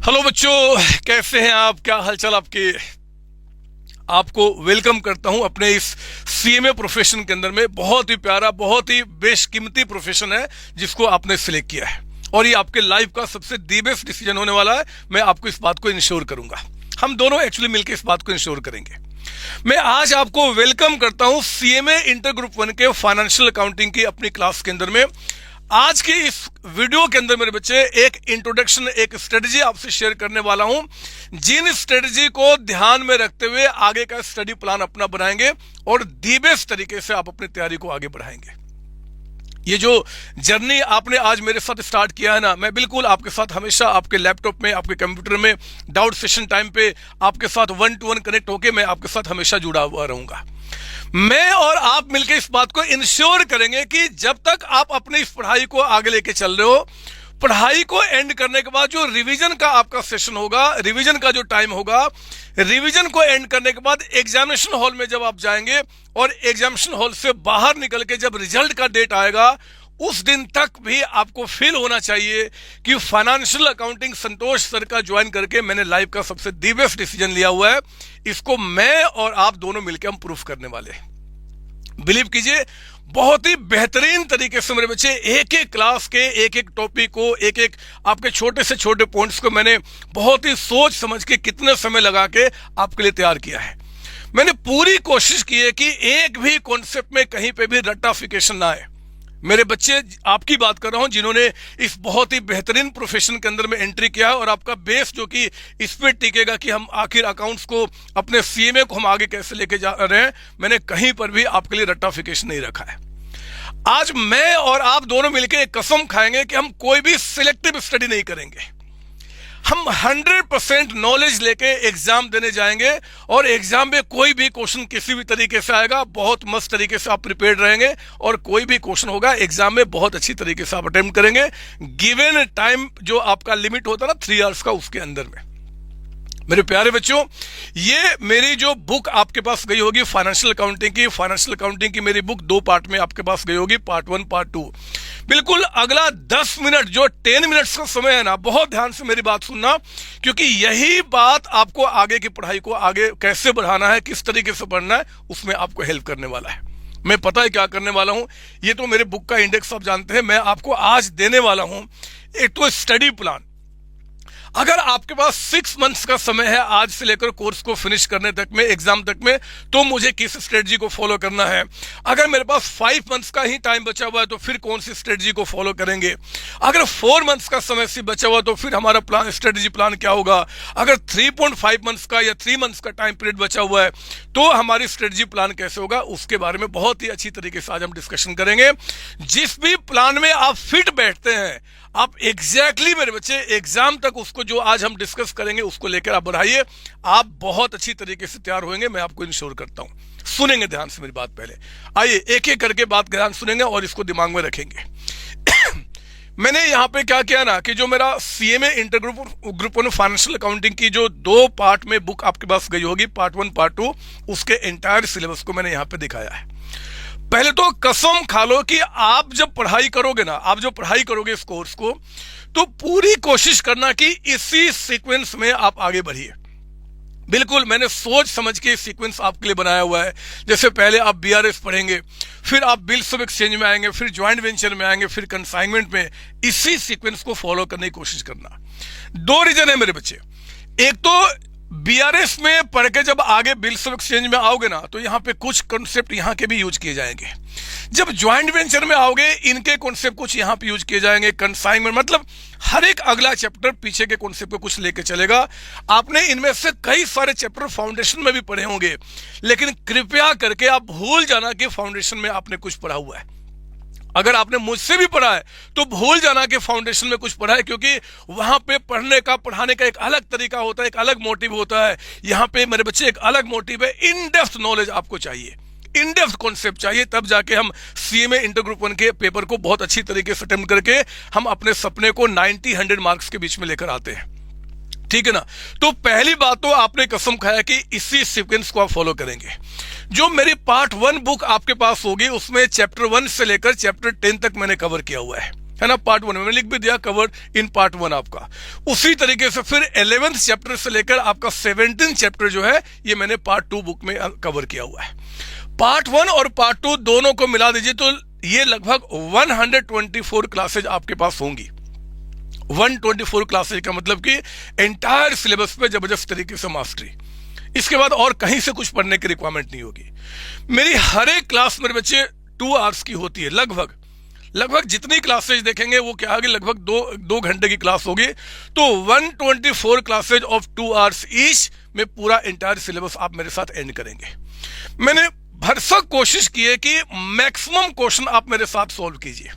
Hello बच्चों, कैसे हैं आप? क्या हालचाल आपके? आपको वेलकम करता हूं अपने इस सीएमए प्रोफेशन के अंदर में। बहुत ही प्यारा, बहुत ही बेशकीमती प्रोफेशन है जिसको आपने सिलेक्ट किया है, और ये आपके लाइफ का सबसे दी बेस्ट डिसीजन होने वाला है। मैं आपको इस बात को इंश्योर करूंगा। हम दोनों एक्चुअली मिलकर इस बात को इंश्योर करेंगे। मैं आज आपको वेलकम करता हूं सीएमए इंटर ग्रुप 1 के फाइनेंशियल अकाउंटिंग की अपनी क्लास के अंदर में। आज की इस वीडियो के अंदर मेरे बच्चे एक इंट्रोडक्शन, एक स्ट्रेटजी आपसे शेयर करने वाला हूं, जिन स्ट्रेटजी को ध्यान में रखते हुए आगे का स्टडी प्लान अपना बनाएंगे और दी बेस्ट तरीके से आप अपनी तैयारी को आगे बढ़ाएंगे। ये जो जर्नी आपने आज मेरे साथ स्टार्ट किया है ना, मैं बिल्कुल आपके साथ हमेशा आपके लैपटॉप में, आपके कंप्यूटर में, डाउट सेशन टाइम पे आपके साथ 1 to 1 कनेक्ट होके मैं आपके साथ हमेशा जुड़ा हुआ रहूंगा। मैं और आप मिलकर इस बात को इंश्योर करेंगे कि जब तक आप अपनी इस पढ़ाई को आगे लेके चल रहे हो, पढ़ाई को एंड करने के बाद जो रिवीजन का आपका सेशन होगा, रिवीजन का जो टाइम होगा, रिवीजन को एंड करने के बाद एग्जामिनेशन हॉल में जब आप जाएंगे और एग्जामिनेशन हॉल से बाहर निकल के जब रिजल्ट का डेट आएगा, उस दिन तक भी आपको फील होना चाहिए कि फाइनेंशियल अकाउंटिंग संतोष सर का ज्वाइन करके मैंने लाइफ का सबसे दी बेस्ट डिसीजन लिया हुआ है। इसको मैं और आप दोनों मिलकर हम प्रूफ करने वाले हैं। बिलीव कीजिए, बहुत ही बेहतरीन तरीके से मेरे बच्चे एक एक क्लास के एक एक टॉपिक को, एक एक आपके छोटे से छोटे पॉइंट्स को मैंने बहुत ही सोच समझ के कितने समय लगा के आपके लिए तैयार किया है। मैंने पूरी कोशिश की है कि एक भी कॉन्सेप्ट में कहीं पे भी रट्टाफिकेशन ना आए। मेरे बच्चे, आपकी बात कर रहा हूं जिन्होंने इस बहुत ही बेहतरीन प्रोफेशन के अंदर में एंट्री किया है, और आपका बेस जो कि इस पे टिकेगा कि हम आखिर अकाउंट्स को, अपने सीएमए को हम आगे कैसे लेके जा रहे हैं। मैंने कहीं पर भी आपके लिए रट्टाफिकेशन नहीं रखा है। आज मैं और आप दोनों मिलकर एक कसम खाएंगे कि हम कोई भी सिलेक्टिव स्टडी नहीं करेंगे। हम 100% नॉलेज लेके एग्जाम देने जाएंगे, और एग्जाम में कोई भी क्वेश्चन किसी भी तरीके से आएगा, बहुत मस्त तरीके से आप प्रिपेयर्ड रहेंगे, और कोई भी क्वेश्चन होगा एग्जाम में बहुत अच्छी तरीके से आप अटेम्प्ट करेंगे। गिवन टाइम जो आपका लिमिट होता है ना 3 आवर्स का, उसके अंदर में। मेरे प्यारे बच्चों, ये मेरी जो बुक आपके पास गई होगी फाइनेंशियल अकाउंटिंग की मेरी बुक 2 पार्ट में आपके पास गई होगी, पार्ट 1 पार्ट 2। बिल्कुल अगला 10 मिनट जो 10 मिनट्स का समय है ना, बहुत ध्यान से मेरी बात सुनना, क्योंकि यही बात आपको आगे की पढ़ाई को आगे कैसे बढ़ाना है, किस तरीके से पढ़ना है, उसमें आपको हेल्प करने वाला है। मैं पता है क्या करने वाला हूं। ये तो मेरे बुक का इंडेक्स आप जानते हैं। मैं आपको आज देने वाला हूं एक तो स्टडी प्लान। अगर आपके पास 6 मंथ्स का समय है आज से लेकर कोर्स को फिनिश करने तक में, एग्जाम तक में, तो मुझे किस स्ट्रेटजी को फॉलो करना है। अगर मेरे पास 5 मंथ्स का ही टाइम बचा हुआ है तो फिर कौन सी स्ट्रेटजी को फॉलो करेंगे। अगर 4 मंथ्स का समय से बचा हुआ तो फिर हमारा प्लान, स्ट्रेटजी प्लान क्या होगा। अगर 3.5 मंथ्स का या 3 मंथ्स का टाइम पीरियड बचा हुआ है तो हमारी स्ट्रेटजी प्लान कैसे होगा, उसके बारे में बहुत ही अच्छी तरीके से आज हम डिस्कशन करेंगे। जिस भी प्लान में आप फिट बैठते हैं, आप एग्जैक्टली मेरे बच्चे एग्जाम तक उसको जो आज हम डिस्कस करेंगे उसको लेकर आप बढ़ाइए। आप बहुत अच्छी तरीके से तैयार होंगे, मैं आपको इंश्योर करता हूं। सुनेंगे ध्यान से मेरी बात। पहले आइए एक एक करके बात ध्यान सुनेंगे और इसको दिमाग में रखेंगे। मैंने यहां पे क्या किया ना कि जो मेरा CMA inter group 1 financial accounting की जो 2 पार्ट में बुक आपके पास गई होगी, पार्ट 1 पार्ट 2, उसके एंटायर सिलेबस को मैंने यहां पे दिखाया है। पहले तो कसम खा लो कि आप जब पढ़ाई करोगे ना, आप जो पढ़ाई करोगे इस कोर्स को, तो पूरी कोशिश करना कि इसी सीक्वेंस में आप आगे बढ़िए। बिल्कुल मैंने सोच समझ के सीक्वेंस आपके लिए बनाया हुआ है। जैसे पहले आप बीआरएस पढ़ेंगे, फिर आप बिल्स ऑफ एक्सचेंज में आएंगे, फिर ज्वाइंट वेंचर में आएंगे, फिर कंसाइनमेंट में। इसी सीक्वेंस को फॉलो करने की कोशिश करना। 2 रीजन है मेरे बच्चे। एक तो बीआरएस में पढ़ के जब आगे बिल्स ऑफ एक्सचेंज में आओगे ना, तो यहां पे कुछ कॉन्सेप्ट यहां के भी यूज किए जाएंगे। जब ज्वाइंट वेंचर में आओगे, इनके कॉन्सेप्ट कुछ यहां पे यूज किए जाएंगे। कंसाइनमेंट मतलब हर एक अगला चैप्टर पीछे के कॉन्सेप्ट को कुछ लेके चलेगा। आपने इनमें से कई सारे चैप्टर फाउंडेशन में भी पढ़े होंगे, लेकिन कृपया करके आप भूल जाना कि फाउंडेशन में आपने कुछ पढ़ा हुआ है। अगर आपने मुझसे भी पढ़ा है तो भूल जाना कि फाउंडेशन में कुछ पढ़ा है, क्योंकि वहां पे पढ़ने का, पढ़ाने का एक अलग तरीका होता है, एक अलग मोटिव होता है। यहां पे मेरे बच्चे एक अलग मोटिव है। इन डेप्थ नॉलेज आपको चाहिए, इन डेप्थ कॉन्सेप्ट चाहिए, तब जाके हम सीएमए इंटर ग्रुप 1 के पेपर को बहुत अच्छी तरीके से अटेम्प्ट करके हम अपने सपने को 90-100 मार्क्स के बीच में लेकर आते हैं। ठीक है ना। तो पहली बात तो आपने कसम खाया कि इसी सीक्वेंस को आप फॉलो करेंगे। जो मेरी पार्ट 1 बुक आपके पास होगी उसमें चैप्टर 1 से लेकर चैप्टर 10 तक मैंने कवर किया हुआ है। है ना, पार्ट 1 में मैंने लिख भी दिया, कवर्ड इन पार्ट 1 आपका। उसी तरीके से फिर 11th चैप्टर से लेकर आपका 17th चैप्टर जो है ये मैंने पार्ट 2 बुक में कवर किया हुआ है। पार्ट 1 और पार्ट 2 दोनों को मिला दीजिए तो ये लगभग 124 क्लासेज आपके पास होंगी। 124 क्लासेज का मतलब कि एंटायर सिलेबस पे जबरदस्त तरीके से मास्टरी। इसके बाद और कहीं से कुछ पढ़ने की रिक्वायरमेंट नहीं होगी। मेरी हर एक क्लास मेरे बच्चे 2 आवर्स की होती है, लगभग जितनी क्लासेज देखेंगे वो क्या होगी, लगभग दो घंटे की क्लास होगी। तो 124 क्लासेज ऑफ 2 आवर्स ईच में पूरा एंटायर सिलेबस आप मेरे साथ एंड करेंगे। मैंने भरसक कोशिश की है कि मैक्सिमम क्वेश्चन आप मेरे साथ सॉल्व कीजिए,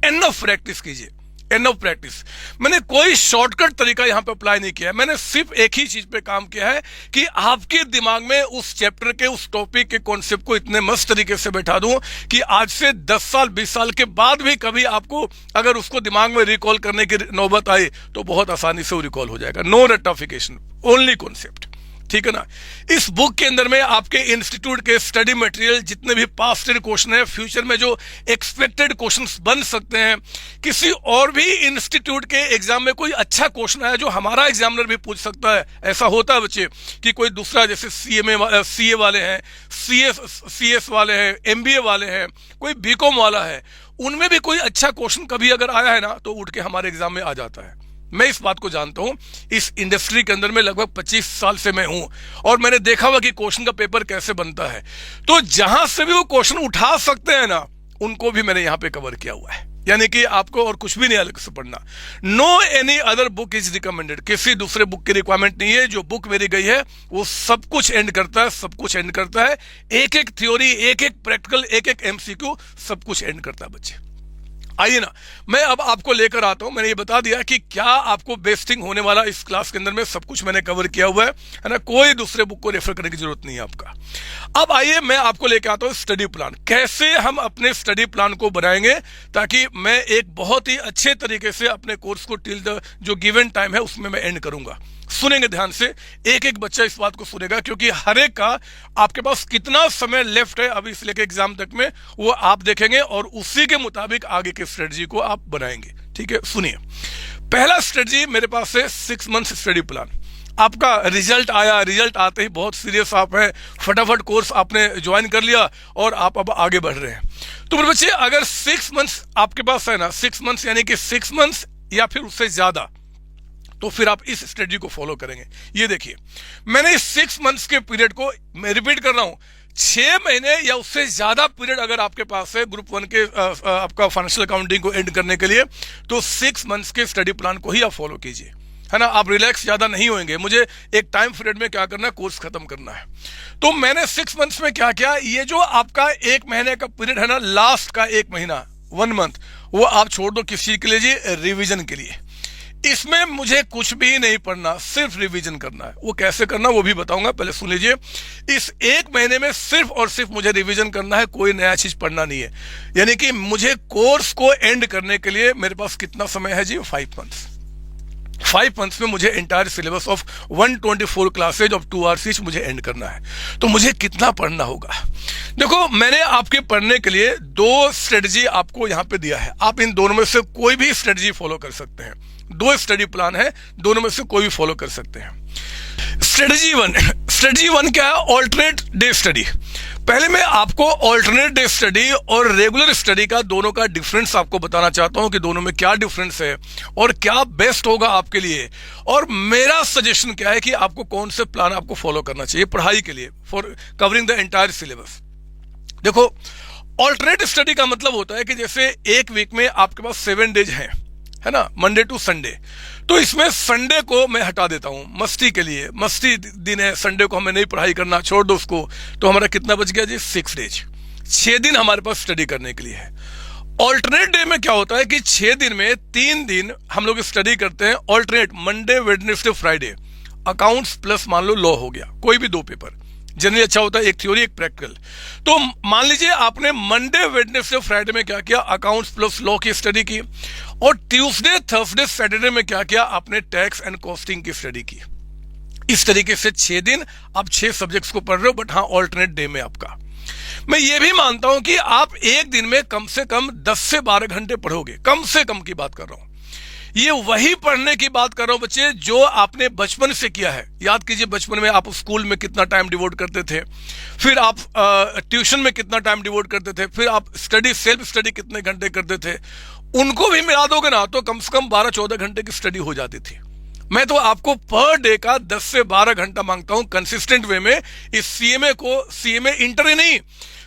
एनफ प्रैक्टिस कीजिए, एनफ प्रैक्टिस। मैंने कोई शॉर्टकट तरीका यहां पे अप्लाई नहीं किया है। मैंने सिर्फ एक ही चीज पे काम किया है कि आपके दिमाग में उस चैप्टर के, उस टॉपिक के कॉन्सेप्ट को इतने मस्त तरीके से बैठा दूं कि आज से 10 साल 20 साल के बाद भी कभी आपको अगर उसको दिमाग में रिकॉल करने की नौबत आए तो बहुत आसानी से वो रिकॉल हो जाएगा। नो रट्टाफिकेशन, ओनली कॉन्सेप्ट, ठीक है ना। इस बुक के अंदर में आपके इंस्टीट्यूट के स्टडी मटेरियल, जितने भी पास्ट ईयर क्वेश्चन है, फ्यूचर में जो एक्सपेक्टेड क्वेश्चंस बन सकते हैं, किसी और भी इंस्टीट्यूट के एग्जाम में कोई अच्छा क्वेश्चन है जो हमारा एग्जामिनर भी पूछ सकता है। ऐसा होता है बच्चे कि कोई दूसरा, जैसे सीए वाले हैं, सीएस वाले हैं, एमबीए वाले हैं, कोई बीकॉम वाला है, उनमें भी कोई अच्छा क्वेश्चन कभी अगर आया है ना तो उठ के हमारे एग्जाम में आ जाता है। मैं इस बात को जानता हूं, इस इंडस्ट्री के अंदर में लगभग 25 साल से मैं हूं और मैंने देखा हुआ कि क्वेश्चन का पेपर कैसे बनता है। तो जहां से भी वो क्वेश्चन उठा सकते हैं ना, उनको भी मैंने यहां पे कवर किया हुआ है। यानी कि आपको और कुछ भी नहीं अलग से पढ़ना। No any other book is recommended, किसी दूसरे बुक की रिक्वायरमेंट नहीं है। जो बुक मेरी गई है वो सब कुछ एंड करता है, सब कुछ एंड करता है। एक एक थ्योरी, एक एक प्रैक्टिकल, एक एक एमसीक्यू, सब कुछ एंड करता है बच्चे। आइए ना, मैं अब आपको लेकर आता हूं। मैंने ये बता दिया कि क्या आपको बेस्टिंग होने वाला इस क्लास के अंदर में, सब कुछ मैंने कवर किया हुआ है ना। कोई दूसरे बुक को रेफर करने की जरूरत नहीं है आपका। अब आइए मैं आपको लेकर आता हूं स्टडी प्लान, कैसे हम अपने स्टडी प्लान को बनाएंगे ताकि मैं एक बहुत ही अच्छे तरीके से अपने कोर्स को टिल द जो गिवन टाइम है उसमें मैं एंड करूंगा। सुनेंगे ध्यान से, एक एक बच्चा इस बात को सुनेगा, क्योंकि हर एक का आपके पास कितना समय लेफ्ट है अभी से लेकर एग्जाम तक में वो आप देखेंगे और उसी के मुताबिक आगे की स्ट्रेटजी को आप बनाएंगे। ठीक है, सुनिए। पहला स्ट्रेटजी मेरे पास है 6 मंथ स्टडी प्लान। आपका रिजल्ट आया, रिजल्ट आते ही बहुत सीरियस आप है, फटाफट कोर्स आपने ज्वाइन कर लिया और आप अब आगे बढ़ रहे हैं। तो मेरे बच्चे, अगर 6 मंथ्स आपके पास है ना, 6 मंथ्स यानी कि 6 मंथ्स या फिर उससे ज्यादा, तो फिर आप इस स्ट्रेटजी को फॉलो करेंगे। ये देखिए, मैंने इस 6 मंथ्स के पीरियड को, मैं रिपीट कर रहा हूं, 6 महीने या उससे ज्यादा पीरियड अगर आपके पास है ग्रुप 1 के आपका फाइनेंशियल अकाउंटिंग को एंड करने के लिए, तो 6 मंथ्स के स्टडी प्लान को ही आप फॉलो कीजिए, है ना। आप रिलैक्स ज्यादा नहीं होंगे, मुझे एक टाइम पीरियड में क्या करना है, कोर्स खत्म करना है। तो मैंने 6 मंथ्स में क्या किया, ये जो आपका 1 महीने का पीरियड है ना, लास्ट का 1 महीना, 1 मंथ, वो आप छोड़ दो किस चीज के लिए जी, रिविजन के लिए। इसमें मुझे कुछ भी नहीं पढ़ना, सिर्फ रिवीजन करना है। वो कैसे करना वो भी बताऊंगा, पहले सुन लीजिए। इस 1 महीने में सिर्फ और सिर्फ मुझे रिवीजन करना है, कोई नया चीज पढ़ना नहीं है। यानी कि मुझे कोर्स को एंड करने के लिए मेरे पास कितना समय है जी, 5 मंथ्स। 5 मंथ्स में मुझे entire syllabus of 124 classes of 2 hours each मुझे एंड करना है। तो मुझे कितना पढ़ना होगा, देखो मैंने आपके पढ़ने के लिए 2 स्ट्रेटजी आपको यहां पे दिया है। आप इन दोनों में से कोई भी स्ट्रेटजी फॉलो कर सकते हैं। 2 स्टडी प्लान है, दोनों में से कोई भी फॉलो कर सकते हैं। स्ट्रेटजी 1 क्या है, ऑल्टरनेट डे स्टडी। पहले मैं आपको ऑल्टरनेट डे स्टडी और रेगुलर स्टडी का दोनों का डिफरेंस आपको बताना चाहता हूं कि दोनों में क्या डिफरेंस है और क्या बेस्ट होगा आपके लिए, और मेरा सजेशन क्या है कि आपको कौन से प्लान आपको फॉलो करना चाहिए पढ़ाई के लिए for covering the entire syllabus. देखो, ऑल्टरनेट स्टडी का मतलब होता है कि जैसे एक वीक में आपके पास 7 डेज हैं, है ना, मंडे टू संडे। तो इसमें संडे को मैं हटा देता हूं मस्ती के लिए, मस्ती दिन है, संडे को हमें नहीं पढ़ाई करना, छोड़ दो उसको। तो हमारा कितना बच गया जी, 6 डेज, 6 दिन हमारे पास स्टडी करने के लिए है। ऑल्टरनेट डे में क्या होता है कि 6 दिन में 3 दिन हम लोग स्टडी करते हैं alternate, Monday Wednesday Friday. Accounts plus मान लो लॉ हो गया, कोई भी 2 पेपर जनरली अच्छा होता है, एक थ्योरी एक प्रैक्टिकल। तो मान लीजिए आपने मंडे वेडनेसडे फ्राइडे में क्या किया, अकाउंट्स प्लस लॉ की स्टडी की, और ट्यूसडे थर्सडे सैटरडे में क्या किया, आपने टैक्स एंड कॉस्टिंग की स्टडी की। इस तरीके से 6 दिन आप 6 सब्जेक्ट्स को पढ़ रहे हो, बट हाँ ऑल्टरनेट डे में आपका। मैं ये भी मानता हूं कि आप एक दिन में कम से कम 10 से 12 घंटे पढ़ोगे, कम से कम की बात कर रहा हूं। ये वही पढ़ने की बात कर रहा हूं बच्चे जो आपने बचपन से किया है। याद कीजिए बचपन में आप स्कूल में कितना टाइम डिवोट करते थे, फिर आप ट्यूशन में कितना टाइम डिवोट करते थे, फिर आप स्टडी सेल्फ स्टडी कितने घंटे करते थे, उनको भी मिला दोगे ना तो कम से कम 12-14 घंटे की स्टडी हो जाती थी। मैं तो आपको पर डे का 10 से 12 घंटा मांगता हूं कंसिस्टेंट वे में। इस सीएमए को, सीएमए इंटर ही नहीं,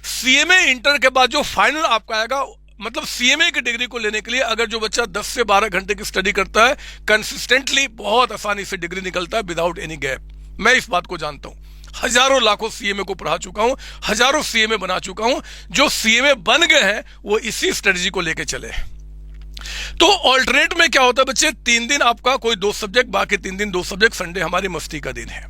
सीएमए इंटर के बाद जो फाइनल आपका आएगा, मतलब सीएमए की डिग्री को लेने के लिए अगर जो बच्चा 10 से 12 घंटे की स्टडी करता है कंसिस्टेंटली, बहुत आसानी से डिग्री निकलता है विदाउट एनी गैप। मैं इस बात को जानता हूं, हजारों लाखों सीएमए को पढ़ा चुका हूं, हजारों सीएमए बना चुका हूं। जो सीएमए बन गए हैं वो इसी स्ट्रेटजी को लेके चले। तो ऑल्टरनेट में क्या होता है बच्चे, 3 दिन आपका कोई 2 सब्जेक्ट, बाकी 3 दिन 2 सब्जेक्ट, संडे हमारी मस्ती का दिन है।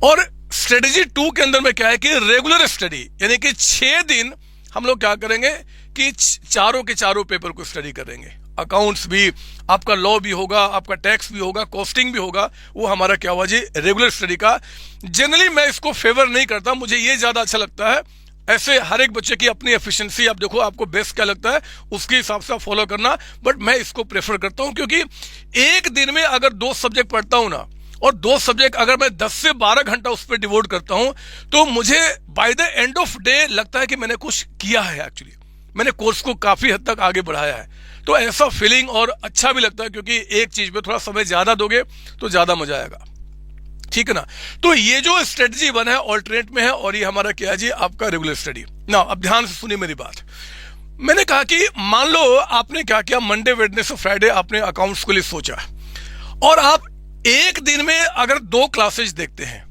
और स्ट्रेटजी 2 के अंदर में क्या है कि रेगुलर स्टडी, यानी कि 6 दिन हम लोग क्या करेंगे कि चारों के चारों पेपर को स्टडी करेंगे। अकाउंट्स भी, आपका लॉ भी होगा, आपका टैक्स भी होगा, कॉस्टिंग भी होगा, वो हमारा क्या हुआ जी, रेगुलर स्टडी का। जनरली मैं इसको फेवर नहीं करता, मुझे ये ज्यादा अच्छा लगता है। ऐसे हर एक बच्चे की अपनी एफिशिएंसी, आप देखो आपको बेस्ट क्या लगता है उसके हिसाब से फॉलो करना, बट मैं इसको प्रेफर करता हूं क्योंकि एक दिन में अगर 2 सब्जेक्ट पढ़ता हूं ना, और 2 सब्जेक्ट अगर मैं 10 से 12 घंटा उस पर डिवोट करता हूं, तो मुझे by the end of day लगता है कि मैंने कुछ किया है, एक्चुअली मैंने कोर्स को काफी हद तक आगे बढ़ाया है। तो ऐसा फीलिंग और अच्छा भी लगता है क्योंकि एक चीज पे थोड़ा समय ज्यादा दोगे तो ज्यादा मजा आएगा, ठीक है ना। तो ये जो स्ट्रेटजी 1 है ऑल्टरनेट में है, और ये हमारा क्या है जी, आपका रेगुलर स्टडी। ना अब ध्यान से सुनिए मेरी बात। मैंने कहा कि मान लो आपने क्या किया, मंडे वेडनेसडे फ्राइडे आपने अकाउंट्स के लिए सोचा, और आप एक दिन में अगर 2 क्लासेज देखते हैं,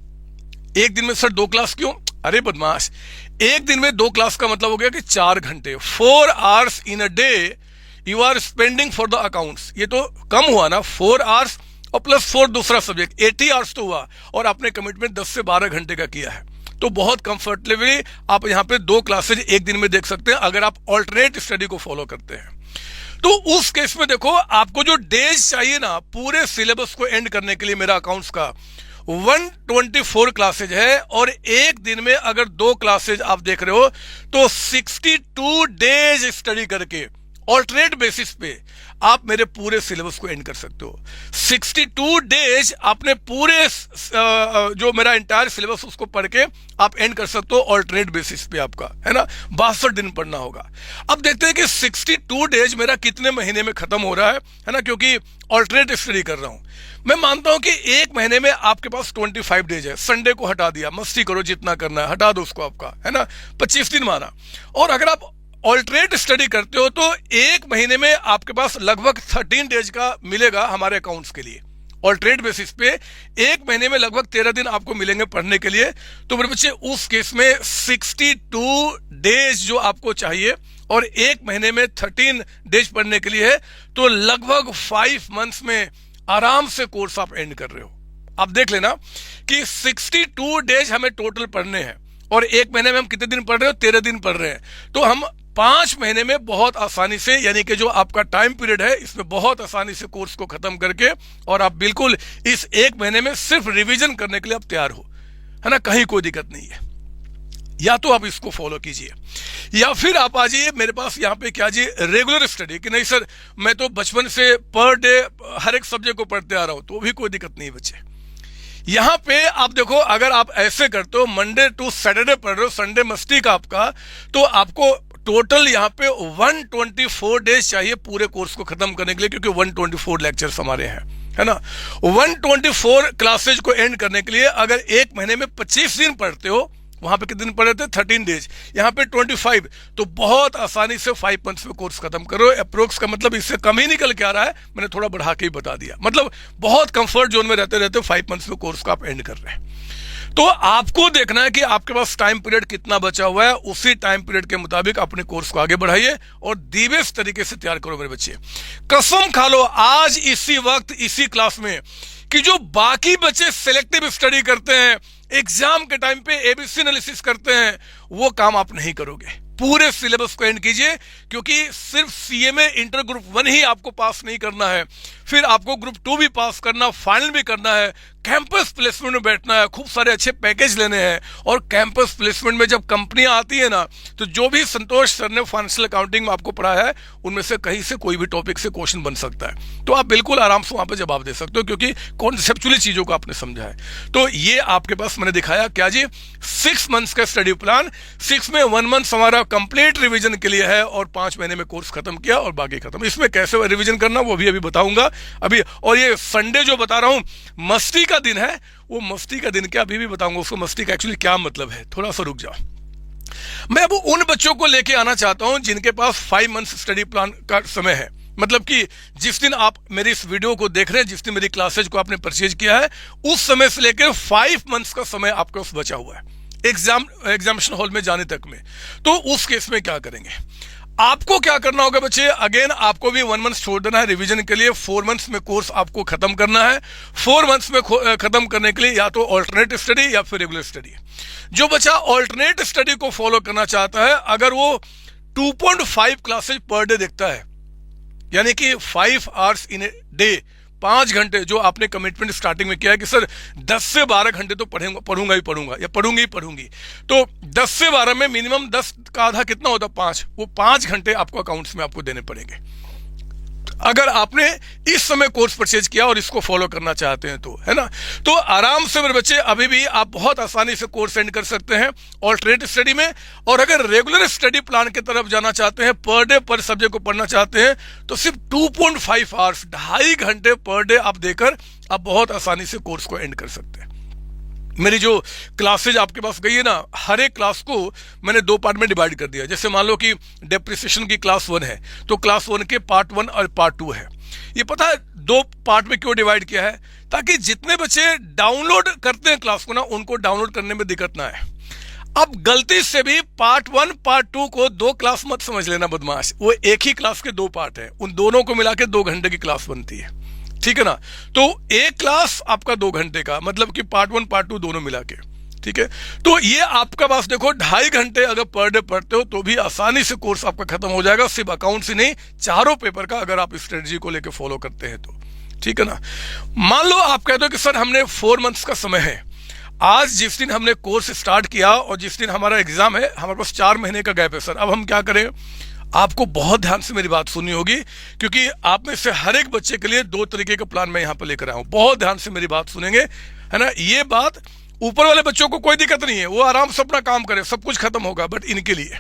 एक दिन में सर 2 क्लास क्यों, अरे बदमाश, एक दिन में 2 क्लास का मतलब हो गया कि 4 घंटे, 4 hours in a day you are spending for the accounts. ये तो कम हुआ ना, 4 आवर्स और प्लस 4 दूसरा सब्जेक्ट, 80 आवर्स तो हुआ, और आपने कमिटमेंट 10 से 12 घंटे का किया है। तो बहुत कंफर्टेबली आप यहां पे 2 क्लासेज एक दिन में देख सकते हैं अगर आप ऑल्टरनेट स्टडी को फॉलो करते हैं। तो उस केस में देखो आपको जो डेज चाहिए ना पूरे सिलेबस को एंड करने के लिए, मेरा अकाउंट्स का 124 क्लासेज है, और एक दिन में अगर 2 क्लासेज आप देख रहे हो तो 62 डेज स्टडी करके ऑल्टरनेट बेसिस पे आप मेरे पूरे सिलेबस को एंड कर सकते हो। 62 डेज आपने पूरे जो मेरा इंटायर सिलेबस उसको पढ़ के आप एंड कर सकते हो ऑल्टरनेट बेसिस पे, आपका है ना 62 दिन पढ़ना होगा। अब देखते हैं कि 62 डेज मेरा कितने महीने में खत्म हो रहा है ना, क्योंकि ऑल्टरनेट स्टडी कर रहा हूं। मैं मानता हूं कि एक महीने में आपके पास 25 डेज है, संडे को हटा दिया, मस्ती करो जितना करना है, हटा दो उसको, आपका है ना 25 दिन माना। और अगर आप ऑल्टरनेट स्टडी करते हो तो एक महीने में आपके पास लगभग 13 डेज का मिलेगा हमारे अकाउंट्स के लिए। ऑल्टरनेट बेसिस पे एक महीने में लगभग 13 दिन आपको मिलेंगे पढ़ने के लिए। तो मेरे बच्चे उस केस में 62 डेज जो आपको चाहिए और एक महीने में 13 डेज पढ़ने के लिए है, तो लगभग 5 मंथ्स में आराम से कोर्स आप एंड कर रहे हो। आप देख लेना कि 62 डेज हमें टोटल पढ़ने हैं, और एक महीने में हम कितने दिन पढ़ रहे हो, 13 दिन पढ़ रहे हैं। तो हम 5 महीने में बहुत आसानी से, यानी कि जो आपका टाइम पीरियड है इसमें बहुत आसानी से कोर्स को खत्म करके, और आप बिल्कुल इस एक महीने में सिर्फ रिवीजन करने के लिए आप तैयार हो, है ना, कहीं कोई दिक्कत नहीं है। या तो आप इसको फॉलो कीजिए, या फिर आप आ जाइए मेरे पास यहाँ पे क्या जी, रेगुलर स्टडी। कि नहीं सर मैं तो बचपन से पर डे हर एक सब्जेक्ट को पढ़ते आ रहा हूं, तो भी कोई दिक्कत नहीं बच्चे। यहां पे आप देखो, अगर आप ऐसे करते हो मंडे टू सैटरडे पढ़ रहे हो, संडे मस्ती का आपका, तो आपको टोटल यहां पे 124 डेज चाहिए पूरे कोर्स को खत्म करने के लिए, क्योंकि 124 लेक्चर्स हमारे हैं, है ना। 124 क्लासेज को एंड करने के लिए अगर एक महीने में 25 दिन पढ़ते हो, वहां पे कितने दिन पढ़े थे 13 डेज, यहाँ पे 25, तो बहुत आसानी से 5 मंथ्स में कोर्स खत्म करो। अप्रोक्स का मतलब इससे कम ही निकल के आ रहा है, मैंने थोड़ा बढ़ा के ही बता दिया। मतलब बहुत कंफर्ट जोन में रहते रहते 5 मंथ्स में कोर्स को आप एंड कर रहे हैं। तो आपको देखना है कि आपके पास टाइम पीरियड कितना बचा हुआ है, उसी टाइम पीरियड के मुताबिक अपने कोर्स को आगे बढ़ाइए और दी बेस्ट तरीके से तैयार करो मेरे बच्चे। कसम खा लो आज इसी वक्त इसी क्लास में कि जो बाकी बच्चे सिलेक्टिव स्टडी करते हैं, एग्जाम के टाइम पे एबीसी एनालिसिस करते हैं, वो काम आप नहीं करोगे। पूरे सिलेबस को एंड कीजिए, क्योंकि सिर्फ सीएमए इंटर ग्रुप 1 ही आपको पास नहीं करना है, फिर आपको ग्रुप 2 भी पास करना, फाइनल भी करना है, कैंपस प्लेसमेंट में बैठना है, खूब सारे अच्छे पैकेज लेने हैं। और कैंपस प्लेसमेंट में जब कंपनियां आती है ना, तो जो भी संतोष सर ने फाइनेंशियल अकाउंटिंग में आपको पढ़ाया है उनमें से कहीं से कोई भी टॉपिक से क्वेश्चन बन सकता है। तो आप बिल्कुल आराम से वहां पर जवाब दे सकते हो, क्योंकि कॉन्सेप्चुअली चीजों को आपने समझा है। तो ये आपके पास मैंने दिखाया क्या जी, 6 मंथ्स का स्टडी प्लान। 6 में 1 मंथ हमारा कंप्लीट रिवीजन के लिए है और 5 महीने में कोर्स खत्म किया और बाकी खत्म। इसमें कैसे रिवीजन करना वो भी अभी बताऊंगा अभी। और ये संडे जो बता रहा हूं मस्ती का दिन है, वो मस्ती का दिन क्या अभी भी बताऊंगा, उसको मस्ती का एक्चुअली क्या मतलब है, थोड़ा सा रुक जाओ। मैं अब उन बच्चों को लेके आना चाहता हूं जिनके पास 5 मंथ्स स्टडी प्लान का समय है। मतलब कि जिस दिन आप मेरी इस वीडियो को देख रहे हैं, जिस दिन मेरी क्लासेज को आपने परचेज किया है, उस समय से लेकर 5 मंथ्स का समय आपके पास बचा हुआ है एग्जामिनेशन हॉल में जाने तक में। तो उस केस में क्या करेंगे, आपको क्या करना होगा बच्चे, अगेन आपको भी 1 मंथ छोड़ देना है रिवीजन के लिए। 4 मंथ्स में कोर्स आपको खत्म करना है। 4 मंथ्स में खत्म करने के लिए या तो ऑल्टरनेट स्टडी या फिर रेगुलर स्टडी। जो बच्चा ऑल्टरनेट स्टडी को फॉलो करना चाहता है, अगर वो 2.5 क्लासेज पर डे देखता है, यानी कि 5 आवर्स इन ए डे, 5 घंटे, जो आपने कमिटमेंट स्टार्टिंग में किया है कि सर 10 से 12 घंटे तो पढ़ूंगा ही पढ़ूंगा या पढ़ूंगी, तो 10 से 12 में मिनिमम 10 का आधा कितना होता है, 5, वो 5 घंटे आपको अकाउंट्स में आपको देने पड़ेंगे अगर आपने इस समय कोर्स परचेज किया और इसको फॉलो करना चाहते हैं तो, है ना। तो आराम से मेरे बच्चे अभी भी आप बहुत आसानी से कोर्स एंड कर सकते हैं ऑल्टरनेट स्टडी में। और अगर रेगुलर स्टडी प्लान की तरफ जाना चाहते हैं, पर डे पर सब्जेक्ट को पढ़ना चाहते हैं, तो सिर्फ 2.5 आवर्स, 2.5 घंटे पर डे आप देकर आप बहुत आसानी से कोर्स को एंड कर सकते हैं। मेरी जो क्लासेज आपके पास गई है ना, हर एक क्लास को मैंने 2 पार्ट में डिवाइड कर दिया। जैसे मान लो कि डेप्रिसिएशन की क्लास 1 है, तो क्लास 1 के पार्ट 1 और पार्ट 2 है। ये पता है 2 पार्ट में क्यों डिवाइड किया है, ताकि जितने बच्चे डाउनलोड करते हैं क्लास को ना, उनको डाउनलोड करने में दिक्कत ना है। अब गलती से भी पार्ट 1 पार्ट 2 को 2 क्लास मत समझ लेना बदमाश, वो एक ही क्लास के 2 पार्ट है, उन दोनों को मिला के 2 घंटे की क्लास बनती है, ठीक है ना। तो एक क्लास आपका 2 घंटे का, मतलब कि पार्ट 1 पार्ट 2 दोनों मिला के, ठीक है। तो ये आपका पास देखो 2.5 घंटे अगर पर डे पढ़ते हो तो भी आसानी से कोर्स आपका खत्म हो जाएगा, सिर्फ अकाउंट से नहीं, चारों पेपर का, अगर आप स्ट्रेटजी को लेकर फॉलो करते हैं तो, ठीक है ना। मान लो आप कहते हो कि सर हमने 4 मंथ्स का समय है, आज जिस दिन हमने कोर्स स्टार्ट किया और जिस दिन हमारा एग्जाम है, हमारे पास 4 महीने का गैप है सर, अब हम क्या करें। आपको बहुत ध्यान से मेरी बात सुननी होगी, क्योंकि आप में से हर एक बच्चे के लिए 2 तरीके का प्लान मैं यहां पर लेकर आया हूं। बहुत ध्यान से मेरी बात सुनेंगे, है ना। ये बात ऊपर वाले बच्चों को कोई दिक्कत नहीं है, वो आराम से अपना काम करे, सब कुछ खत्म होगा, बट इनके लिए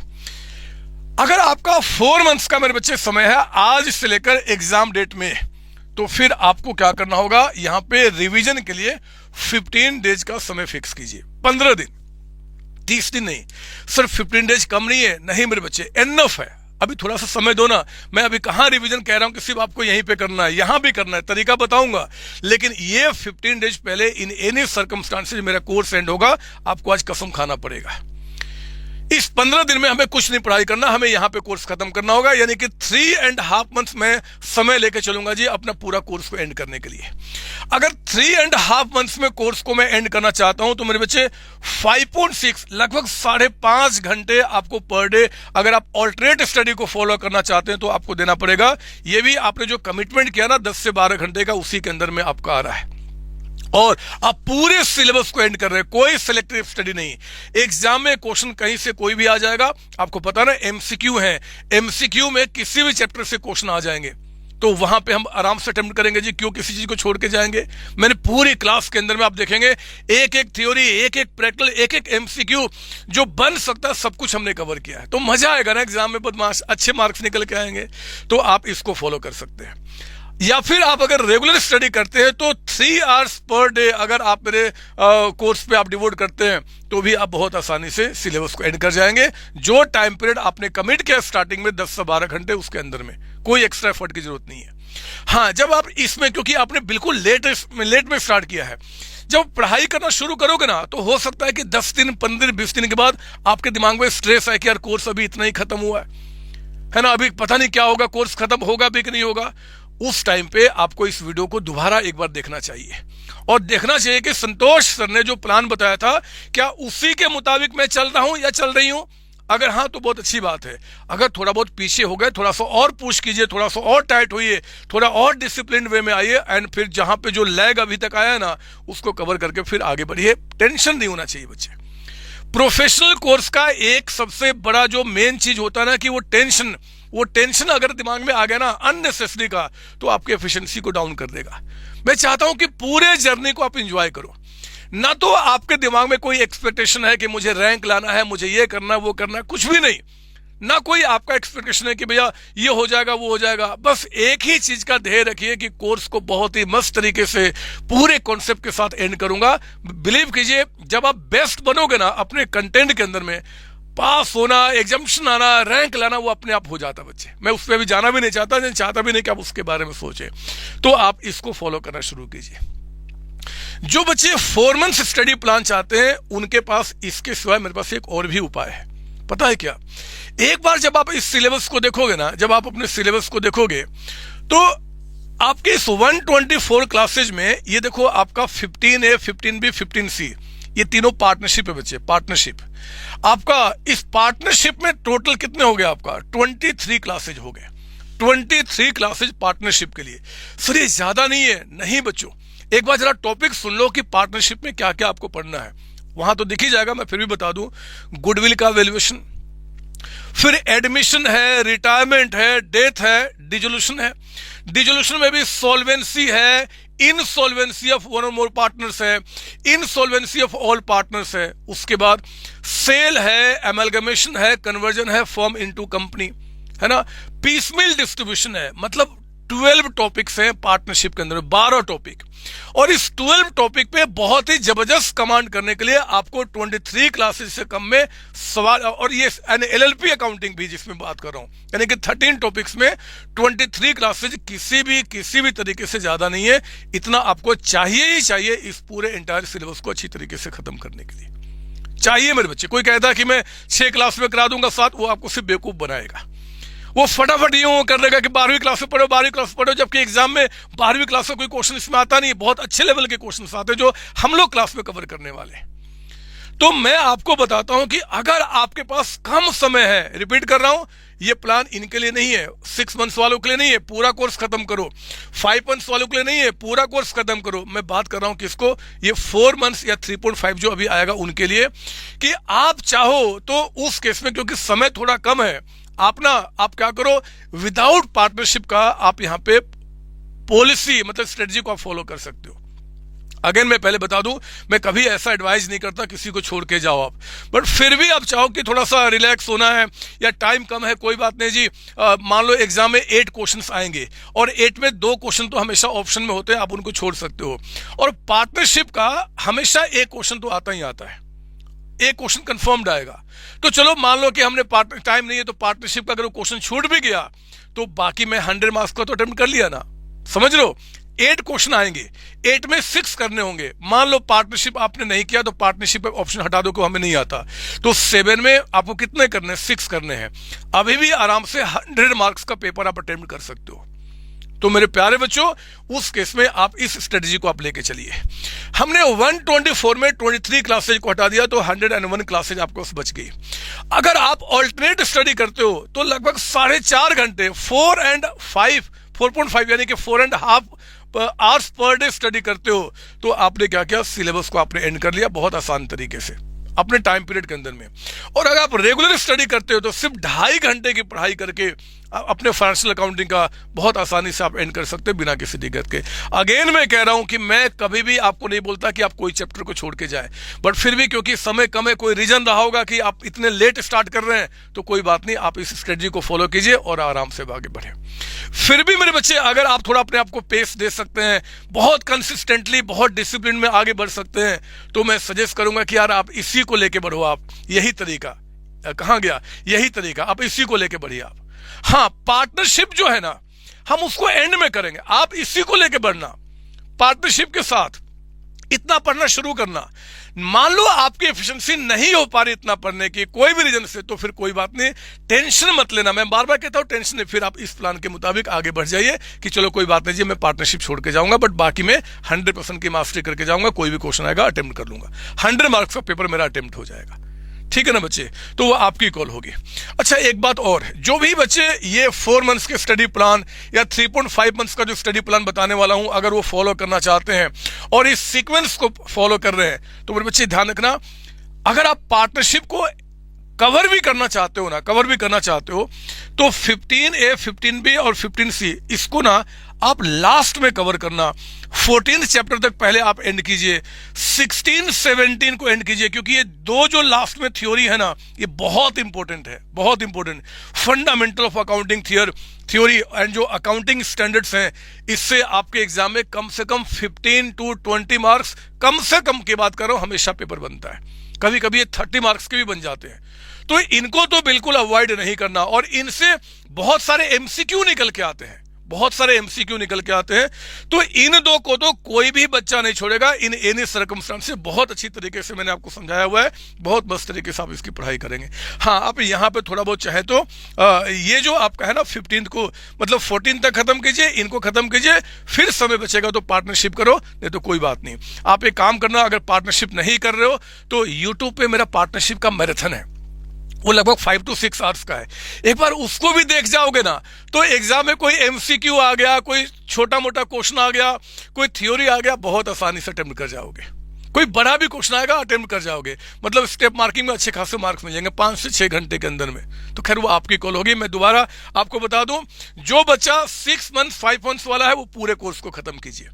अगर आपका 4 मंथ्स का मेरे बच्चे समय है आज से लेकर एग्जाम डेट में, तो फिर आपको क्या करना होगा, यहां पे रिवीजन के लिए 15 डेज का समय फिक्स कीजिए। 15 दिन, 30 दिन नहीं, सिर्फ 15 डेज कम नहीं है, नहीं मेरे बच्चे, एनफ है। अभी थोड़ा सा समय दो ना, मैं अभी कहां रिवीजन कह रहा हूं कि सिर्फ आपको यहीं पे करना है, यहां भी करना है, तरीका बताऊंगा, लेकिन ये 15 डेज पहले इन एनी सर्कमस्टांसेस मेरा कोर्स एंड होगा, आपको आज कसम खाना पड़ेगा। इस 15 दिन में हमें कुछ नहीं पढ़ाई करना, हमें यहां पे कोर्स खत्म करना होगा, यानी कि 3.5 मंथ्स में समय लेके चलूंगा जी अपना पूरा कोर्स को एंड करने के लिए। अगर 3.5 मंथ्स में कोर्स को मैं एंड करना चाहता हूं तो मेरे बच्चे 5.6 लगभग 5.5 घंटे आपको पर डे, अगर आप ऑल्टरनेट स्टडी को फॉलो करना चाहते हैं तो आपको देना पड़ेगा। ये भी आपने जो कमिटमेंट किया ना 10 से 12 घंटे का, उसी के अंदर में आपका आ रहा है। और आप पूरे सिलेबस को एंड कर रहे हैं, कोई सिलेक्टिव स्टडी नहीं। एग्जाम में क्वेश्चन कहीं से कोई भी आ जाएगा, आपको पता ना एमसीक्यू है, एमसीक्यू में किसी भी चैप्टर से क्वेश्चन आ जाएंगे, तो वहां पे हम आराम से अटेम्प्ट करेंगे जी, क्यों किसी चीज को छोड़ के जाएंगे। मैंने पूरी क्लास के अंदर में आप देखेंगे एक एक थ्योरी, एक एक प्रैक्टिकल, एक एक एमसीक्यू जो बन सकता है, सब कुछ हमने कवर किया है। तो मजा आएगा ना एग्जाम में, बदमाश अच्छे मार्क्स निकल के आएंगे। तो आप इसको फॉलो कर सकते हैं। या फिर आप अगर रेगुलर स्टडी करते हैं तो 3 आवर्स पर डे अगर आप मेरे कोर्स पे आप डिवोट करते हैं तो भी आप बहुत आसानी से सिलेबस को एंड कर जाएंगे। जो टाइम पीरियड आपने कमिट किया स्टार्टिंग में 10 से 12 घंटे, उसके अंदर में कोई एक्स्ट्रा एफर्ट की जरूरत नहीं है। हाँ, जब आप इसमें, क्योंकि आपने बिल्कुल लेट में स्टार्ट किया है, जब पढ़ाई करना शुरू करोगे ना तो हो सकता है कि 10 दिन 15 दिन 20 दिन के बाद आपके दिमाग में स्ट्रेस है कि यार कोर्स अभी इतना ही खत्म हुआ है ना, अभी पता नहीं क्या होगा, कोर्स खत्म होगा भी कि नहीं होगा। उस टाइम पे आपको इस वीडियो को दोबारा एक बार देखना चाहिए और देखना चाहिए कि संतोष सर ने जो प्लान बताया था क्या उसी के मुताबिक मैं चल रहा हूं या चल रही हूं। अगर हाँ तो बहुत अच्छी बात है, अगर थोड़ा बहुत पीछे हो गए थोड़ा सा और पुश कीजिए, थोड़ा सा और टाइट होइए, थोड़ा और डिसिप्लिन वे में आइए, एंड फिर जहां पे जो लैग अभी तक आया ना उसको कवर करके फिर आगे बढ़िए। टेंशन नहीं होना चाहिए बच्चे। प्रोफेशनल कोर्स का एक सबसे बड़ा जो मेन चीज होता है ना कि वो टेंशन अगर दिमाग में आ गया ना अननेसेसरी का, तो आपकी एफिशिएंसी को डाउन कर देगा। मैं चाहता हूं कि पूरे जर्नी को आप एंजॉय करो, ना तो आपके दिमाग में कोई एक्सपेक्टेशन है कि मुझे रैंक लाना है, मुझे ये करना है वो करना है, कुछ भी नहीं। ना कोई आपका एक्सपेक्टेशन है कि भैया ये हो जाएगा वो हो जाएगा। बस एक ही चीज का ध्येय रखिए कि कोर्स को बहुत ही मस्त तरीके से पूरे कॉन्सेप्ट के साथ एंड करूंगा। बिलीव कीजिए, जब आप बेस्ट बनोगे ना अपने कंटेंट के अंदर में, पास होना, एग्जामिनेशन आना, रैंक लाना वो अपने आप हो जाता बच्चे। मैं उस पर अभी जाना भी नहीं चाहता भी नहीं कि आप उसके बारे में सोचें। तो आप इसको फॉलो करना शुरू कीजिए। जो बच्चे 4 मंथ स्टडी प्लान चाहते हैं उनके पास इसके सिवाय मेरे पास एक और भी उपाय है। पता है क्या? एक बार जब आप इस सिलेबस को देखोगे ना, जब आप अपने सिलेबस को देखोगे तो आपके इस 124 क्लासेज में ये देखो आपका 15A, 15B, 15C ये तीनों पार्टनरशिप है बच्चे, पार्टनरशिप। आपका इस पार्टनरशिप में टोटल कितने हो गए? आपका 23 क्लासेज हो गए। 23 क्लासेज पार्टनरशिप के लिए। सर ये ज्यादा नहीं है? नहीं बच्चों, एक बार जरा टॉपिक सुन लो कि पार्टनरशिप में क्या क्या आपको पढ़ना है। वहां तो दिख ही जाएगा, मैं फिर भी बता दूं। गुडविल का वैल्यूएशन, फिर एडमिशन है, रिटायरमेंट है, डेथ है, डिसोल्यूशन है। डिसोल्यूशन में भी सॉल्वेंसी है, इनसॉल्वेंसी ऑफ वन और मोर पार्टनर्स है, इनसॉल्वेंसी ऑफ ऑल पार्टनर्स है। उसके बाद सेल है, एमलगमेशन है, कन्वर्जन है, फॉर्म इनटू कंपनी है ना, पीसमिल डिस्ट्रीब्यूशन है। मतलब 12 टॉपिक्स हैं पार्टनरशिप के अंदर, 12 टॉपिक। और इस 12 टॉपिक पे बहुत ही जबरदस्त कमांड करने के लिए आपको 23 क्लासेस से कम में सवाल, और ये LLP अकाउंटिंग भी जिसमें बात कर रहा हूं, यानी कि 13 टॉपिक्स में 23 क्लासेस किसी भी तरीके से ज्यादा नहीं है। इतना आपको चाहिए ही चाहिए इस पूरे एंटायर सिलेबस को अच्छी तरीके से खत्म करने के लिए। चाहिए मेरे बच्चे। कोई कहता है कि मैं 6 क्लास में करा दूंगा 7, वो आपको सिर्फ बेवकूफ बनाएगा। वो फटाफट यूं कर देगा कि 12वीं क्लास में पढ़ो, 12वीं क्लास में पढ़ो, जबकि एग्जाम में 12वीं क्लास में कोई क्वेश्चन इसमें आता नहीं है। बहुत अच्छे लेवल के क्वेश्चन आते हैं जो हम लोग क्लास में कवर करने वाले हैं। तो मैं आपको बताता हूं कि अगर आपके पास कम समय है, रिपीट कर रहा हूं, ये प्लान इनके लिए नहीं है। 6 मंथ्स वालों के लिए नहीं है, पूरा कोर्स खत्म करो। 5 मंथ्स वालों के लिए नहीं है, पूरा कोर्स खत्म करो। मैं बात कर रहा हूं किसको? ये 4 मंथ्स या 3.5 जो अभी आएगा उनके लिए, कि आप चाहो तो उस केस में, क्योंकि समय थोड़ा कम है, आप क्या करो, विदाउट पार्टनरशिप का आप यहां पे पॉलिसी मतलब स्ट्रेटजी को आप फॉलो कर सकते हो। अगेन मैं पहले बता दूं, मैं कभी ऐसा एडवाइस नहीं करता किसी को छोड़ के जाओ आप, बट फिर भी आप चाहो कि थोड़ा सा रिलैक्स होना है या टाइम कम है, कोई बात नहीं जी। मान लो एग्जाम में 8 क्वेश्चंस आएंगे और 8 में 2 क्वेश्चन तो हमेशा ऑप्शन में होते हैं, आप उनको छोड़ सकते हो। और पार्टनरशिप का हमेशा एक क्वेश्चन तो आता ही आता है, एक क्वेश्चन कंफर्म्ड आएगा। तो चलो मान लो कि हमने टाइम नहीं है तो पार्टनरशिप का अगर क्वेश्चन छूट भी गया तो बाकी मैं 100 मार्क्स का तो अटेम्प्ट कर लिया ना। समझ लो, 8 क्वेश्चन आएंगे, 8 में 6 करने होंगे। मान लो पार्टनरशिप आपने नहीं किया तो पार्टनरशिप ऑप्शन हटा दो को हमें नहीं आता, तो 7 में आपको कितने करने हैं? 6 करने हैं। अभी भी आराम से 100 मार्क्स का पेपर आप अटेम्प्ट कर सकते हो। तो मेरे प्यारे बच्चों, उस केस में आप इस स्ट्रेटजी को आप लेके चलिए। हमने 124 में 23 क्लासेज को हटा दिया तो 101 क्लासेज आपको बच गई। अगर आप ऑल्टरनेट स्टडी करते हो तो लगभग 4.5 घंटे 4.5 यानी कि 4.5 आवर्स पर डे स्टडी करते हो, तो आपने क्या किया? सिलेबस को आपने एंड कर लिया बहुत आसान तरीके से अपने टाइम पीरियड के अंदर में। और अगर आप रेगुलर स्टडी करते हो तो सिर्फ 2.5 घंटे की पढ़ाई करके अपने फाइनेंशियल अकाउंटिंग का बहुत आसानी से आप एंड कर सकते हो बिना किसी दिक्कत के। अगेन मैं कह रहा हूं कि मैं कभी भी आपको नहीं बोलता कि आप कोई चैप्टर को छोड़ के जाए, बट फिर भी क्योंकि समय कम है, कोई रीजन रहा होगा कि आप इतने लेट स्टार्ट कर रहे हैं, तो कोई बात नहीं, आप इस स्ट्रेटजी को फॉलो कीजिए और आराम से आगे बढ़े। फिर भी मेरे बच्चे, अगर आप थोड़ा अपने आप को पेस दे सकते हैं, बहुत कंसिस्टेंटली, बहुत डिसिप्लिन में आगे बढ़ सकते हैं, तो मैं सजेस्ट करूंगा कि यार आप इसी को लेके बढ़ो। आप यही तरीका, कहां गया यही तरीका, आप इसी को लेके बढ़िए आप। हाँ, पार्टनरशिप जो है ना, हम उसको एंड में करेंगे, आप इसी को लेके बढ़ना। पार्टनरशिप के साथ इतना पढ़ना शुरू करना। मान लो आपकी एफिशिएंसी नहीं हो पा रही इतना पढ़ने की कोई भी रीजन से, तो फिर कोई बात नहीं, टेंशन मत लेना। मैं बार बार कहता हूं टेंशन नहीं, फिर आप इस प्लान के मुताबिक आगे बढ़ जाइए कि चलो कोई बात नहीं जी, मैं पार्टनरशिप छोड़ के जाऊंगा, बट बाकी मैं 100% की मास्टरी करके जाऊंगा, कोई भी क्वेश्चन आएगा अटेम्प्ट कर लूंगा, 100 मार्क्स का पेपर मेरा अटेम्प्ट हो जाएगा। ठीक है ना बच्चे, तो वो आपकी कॉल होगी। अच्छा एक बात और, जो भी बच्चे ये 4 मंथ्स के स्टडी प्लान या 3.5 मंथ्स का जो स्टडी प्लान बताने वाला हूं, अगर वो फॉलो करना चाहते हैं और इस सीक्वेंस को फॉलो कर रहे हैं, तो मेरे बच्चे ध्यान रखना, अगर आप पार्टनरशिप को कवर भी करना चाहते हो ना, कवर भी करना चाहते हो, तो 15A, 15B और 15C इसको ना आप लास्ट में कवर करना। 14th चैप्टर तक पहले आप एंड कीजिए, 16, 17 को एंड कीजिए, क्योंकि ये दो जो लास्ट में थ्योरी है ना, ये बहुत इंपॉर्टेंट है, बहुत important. Fundamental of accounting theory and जो अकाउंटिंग स्टैंडर्ड्स हैं, इससे आपके एग्जाम में कम से कम 15 to 20 मार्क्स, कम से कम की बात कर रहा हूं, हमेशा पेपर बनता है। कभी कभी ये 30 मार्क्स के भी बन जाते हैं। तो इनको तो बिल्कुल अवॉइड नहीं करना, और इनसे बहुत सारे एमसीक्यू निकल के आते हैं, बहुत सारे एमसीक्यू निकल के आते हैं। तो इन दो को तो कोई भी बच्चा नहीं छोड़ेगा इन एनी सर्कमस्टांस से। बहुत अच्छी तरीके से मैंने आपको समझाया हुआ है, बहुत मस्त तरीके से आप इसकी पढ़ाई करेंगे। हाँ, आप यहाँ पे थोड़ा बहुत चाहे तो ये जो आपका है ना 15 को, मतलब 14 तक खत्म कीजिए, इनको खत्म कीजिए, फिर समय बचेगा तो पार्टनरशिप करो, नहीं तो कोई बात नहीं। आप एक काम करना, अगर पार्टनरशिप नहीं कर रहे हो तो यूट्यूब पे मेरा पार्टनरशिप का मैराथन है, वो लगभग 5 to 6 आवर्स का है। एक बार उसको भी देख जाओगे ना, तो एग्जाम में कोई एमसीक्यू आ गया, कोई छोटा मोटा क्वेश्चन आ गया, कोई थ्योरी आ गया, बहुत आसानी से अटेम्प्ट कर जाओगे। कोई बड़ा भी क्वेश्चन आएगा, अटेम्प्ट कर जाओगे, मतलब स्टेप मार्किंग में अच्छे खासे मार्क्स मिल जाएंगे 5 से 6 घंटे के अंदर में। तो खैर वो आपकी कॉल होगी। मैं दोबारा आपको बता दूं, जो बच्चा 6 मंथ्स 5 मंथ्स वाला है वो पूरे कोर्स को खत्म कीजिए।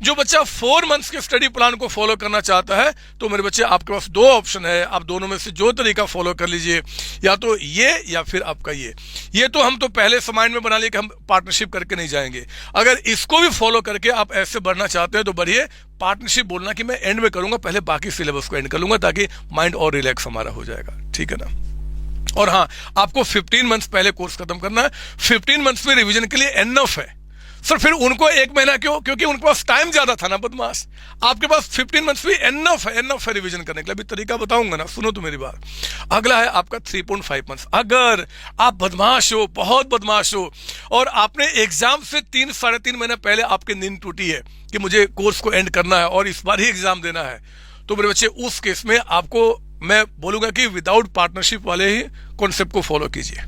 जो बच्चा 4 मंथ्स के स्टडी प्लान को फॉलो करना चाहता है, तो मेरे बच्चे आपके पास 2 ऑप्शन है, आप दोनों में से जो तरीका फॉलो कर लीजिए, या तो ये या फिर आपका ये तो हम तो पहले से माइंड में बना लिए कि हम पार्टनरशिप करके नहीं जाएंगे। अगर इसको भी फॉलो करके आप ऐसे बढ़ना चाहते हैं तो बढ़िए। पार्टनरशिप बोलना कि मैं एंड में करूंगा, पहले बाकी सिलेबस को एंड कर लूंगा, ताकि माइंड और रिलैक्स हमारा हो जाएगा, ठीक है ना। और हाँ, आपको 15 मंथ्स पहले कोर्स खत्म करना है। 15 मंथ्स में रिवीजन के लिए एनफ है। सर फिर उनको 1 महीना क्यों? क्योंकि उनके पास टाइम ज्यादा था ना, बदमाश। आपके पास 15 मंथ्स भी एनफ है रिवीजन करने के लिए। अभी तरीका बताऊंगा ना, सुनो तो मेरी बात। अगला है आपका 3.5 मंथ्स। अगर आप बदमाश हो, बहुत बदमाश हो, और आपने एग्जाम से 3 साढ़े 3 महीने पहले आपकी नींद टूटी है कि मुझे कोर्स को एंड करना है और इस बार ही एग्जाम देना है, तो मेरे बच्चे उस केस में आपको मैं बोलूंगा कि विदाउट पार्टनरशिप वाले ही कॉन्सेप्ट को फॉलो कीजिए।